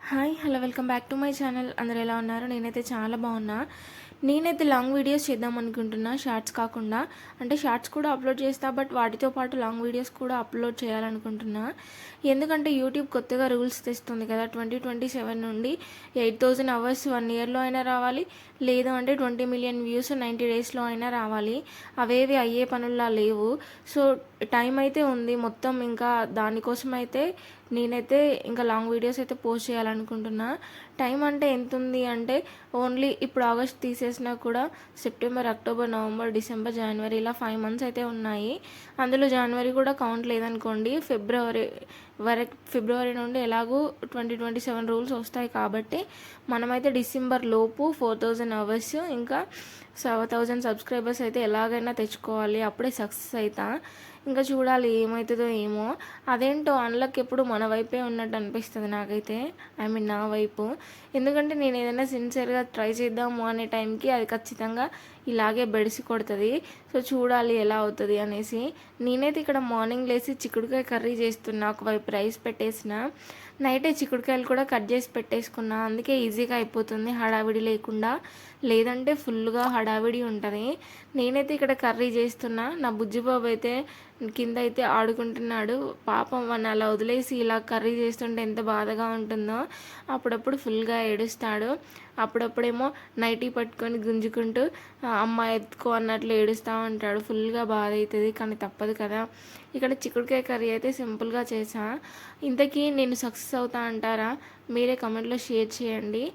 Hi hello welcome back to my channel. అందరూ ఎలా ఉన్నారు? నేనైతే చాలా బాగున్నా. నేనైతే లాంగ్ వీడియోస్ చేద్దాం అనుకుంటున్నా, షార్ట్స్ కాకుండా. అంటే షార్ట్స్ కూడా అప్లోడ్ చేస్తా, బట్ వాటితో పాటు లాంగ్ వీడియోస్ కూడా అప్లోడ్ చేయాలనుకుంటున్నా. ఎందుకంటే యూట్యూబ్ కొత్తగా రూల్స్ తెస్తుంది కదా, 2027 నుండి 8000 అవర్స్ 1 ఇయర్లో అయినా రావాలి, లేదు అంటే 20 మిలియన్ వ్యూస్ 90 డేస్లో అయినా రావాలి. అవేవి అయ్యే పనుల్లా లేవు. సో టైం అయితే ఉంది మొత్తం. ఇంకా దానికోసం అయితే నేనైతే ఇంకా లాంగ్ వీడియోస్ అయితే పోస్ట్ చేయాలనుకుంటున్నా. టైం అంటే ఎంత ఉంది అంటే, ఓన్లీ ఇప్పుడు ఆగస్ట్ తీసేసినా కూడా సెప్టెంబర్, అక్టోబర్, నవంబర్, డిసెంబర్, జనవరి ఇలా 5 మంత్స్ అయితే ఉన్నాయి. అందులో జనవరి కూడా కౌంట్ లేదనుకోండి. ఫిబ్రవరి నుండి ఎలాగూ 2027 రూల్స్ వస్తాయి కాబట్టి మనమైతే డిసెంబర్ లోపు 4000 అవర్స్ ఇంకా 1000 సబ్స్క్రైబర్స్ అయితే ఎలాగైనా తెచ్చుకోవాలి. అప్పుడే సక్సెస్ అవుతా. ఇంకా చూడాలి ఏమవుతుందో ఏమో. అదేంటో అన్లక్ ఎప్పుడు మన వైపే ఉన్నట్టు అనిపిస్తుంది నాకైతే, నా వైపు. ఎందుకంటే నేను ఏదైనా సిన్సియర్గా ట్రై చేద్దాము అనే టైంకి అది ఖచ్చితంగా ఇలాగే బెడిసి కొడుతుంది. సో చూడాలి ఎలా అవుతుంది అనేసి. నేనైతే ఇక్కడ మార్నింగ్ లేచి చిక్కుడుకాయ కర్రీ చేస్తున్నా, ఒకవైపు రైస్ పెట్టేసిన. నైటే చిక్కుడుకాయలు కూడా కట్ చేసి పెట్టేసుకున్నా, అందుకే ఈజీగా అయిపోతుంది హడావిడి లేకుండా. లేదంటే ఫుల్గా హడావిడి ఉంటుంది. నేనైతే ఇక్కడ కర్రీ చేస్తున్నా. నా బుజ్జిబాబు అయితే కింద అయితే ఆడుకుంటున్నాడు. పాపం వాడిని అలా వదిలేసి ఇలా కర్రీ చేస్తుంటే ఎంత బాధగా ఉంటుందో. అప్పుడప్పుడు ఫుల్గా ఏడుస్తాడు. అప్పుడప్పుడేమో నైటీ పట్టుకొని గుంజుకుంటూ అమ్మ ఎత్తుకో అన్నట్లు ఏడుస్తూ ఉంటాడు. ఫుల్గా బాధ అవుతుంది, కానీ తప్పదు కదా. ఇక్కడ చిక్కుడుకాయ కర్రీ అయితే సింపుల్గా చేసా. ఇంతకీ నేను సక్సెస్ అవుతా అంటారా? మీరే కమెంట్లో షేర్ చేయండి.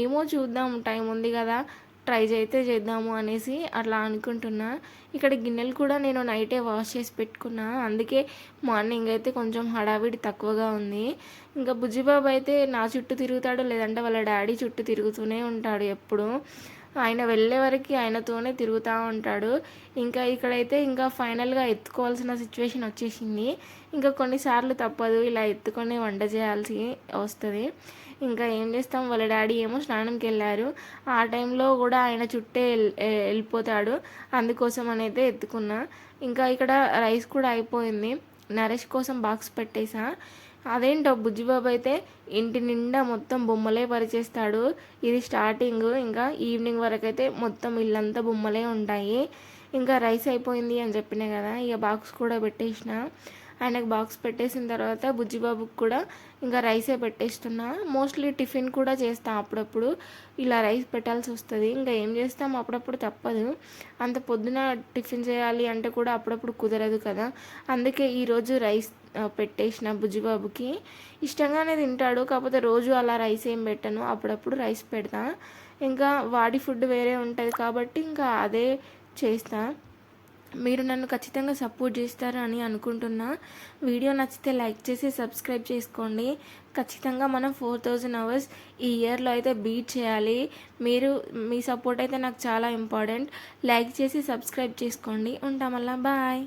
ఏమో చూద్దాం, టైం ఉంది కదా, ట్రై అయితే చేద్దాము అనేసి అట్లా అనుకుంటున్నా. ఇక్కడ గిన్నెలు కూడా నేను నైటే వాష్ చేసి పెట్టుకున్నా, అందుకే మార్నింగ్ అయితే కొంచెం హడావిడి తక్కువగా ఉంది. ఇంకా బుజ్జిబాబు అయితే నా చుట్టూ తిరుగుతాడు, లేదంటే వాళ్ళ డాడీ చుట్టూ తిరుగుతూనే ఉంటాడు ఎప్పుడు. ఆయన వెళ్ళే వరకు ఆయనతోనే తిరుగుతూ ఉంటాడు. ఇంకా ఇక్కడైతే ఇంకా ఫైనల్గా ఎత్తుకోవాల్సిన సిచ్యువేషన్ వచ్చేసింది. ఇంకా కొన్నిసార్లు తప్పదు, ఇలా ఎత్తుకొని వంట చేయాల్సి వస్తుంది. ఇంకా ఏం చేస్తాం, వాళ్ళ డాడీ ఏమో స్నానంకి వెళ్ళారు. ఆ టైంలో కూడా ఆయన చుట్టే వెళ్ళిపోతాడు. అందుకోసం అయితే ఎత్తుకున్నా. ఇంకా ఇక్కడ రైస్ కూడా అయిపోయింది. నరేష్ కోసం బాక్స్ పెట్టేసా. అదేంటో బుజ్జిబాబు అయితే ఇంటి నిండా మొత్తం బొమ్మలే పరిచేస్తాడు. ఇది స్టార్టింగ్, ఇంకా ఈవినింగ్ వరకు అయితే మొత్తం ఇల్లంతా బొమ్మలే ఉంటాయి. ఇంకా రైస్ అయిపోయింది అని చెప్పినా కదా, ఇక బాక్స్ కూడా పెట్టేసిన. ఆయనకు బాక్స్ పెట్టేసిన తర్వాత బుజ్జిబాబుకి కూడా ఇంకా రైసే పెట్టేస్తున్నా. మోస్ట్లీ టిఫిన్ కూడా చేస్తాం అప్పుడప్పుడు, ఇలా రైస్ పెట్టాల్సి వస్తుంది. ఇంకా ఏం చేస్తాం, అప్పుడప్పుడు తప్పదు. అంత పొద్దున టిఫిన్ చేయాలి అంటే కూడా అప్పుడప్పుడు కుదరదు కదా. అందుకే ఈరోజు రైస్ పెట్టేసిన. బుజ్జిబాబుకి ఇష్టంగానే తింటాడు, కాకపోతే రోజు అలా రైస్ ఏం పెట్టను, అప్పుడప్పుడు రైస్ పెడతా. ఇంకా వాడి ఫుడ్ వేరే ఉంటుంది కాబట్టి ఇంకా అదే చేస్తా. మీరు నన్ను ఖచ్చితంగా సపోర్ట్ చేస్తారు అని అనుకుంటున్నా. వీడియో నచ్చితే లైక్ చేసి సబ్స్క్రైబ్ చేసుకోండి. ఖచ్చితంగా మనం 4000 అవర్స్ ఈ ఇయర్లో అయితే బీట్ చేయాలి. మీ సపోర్ట్ అయితే నాకు చాలా ఇంపార్టెంట్. లైక్ చేసి సబ్స్క్రైబ్ చేసుకోండి. ఉంటాం మళ్ళా, బాయ్.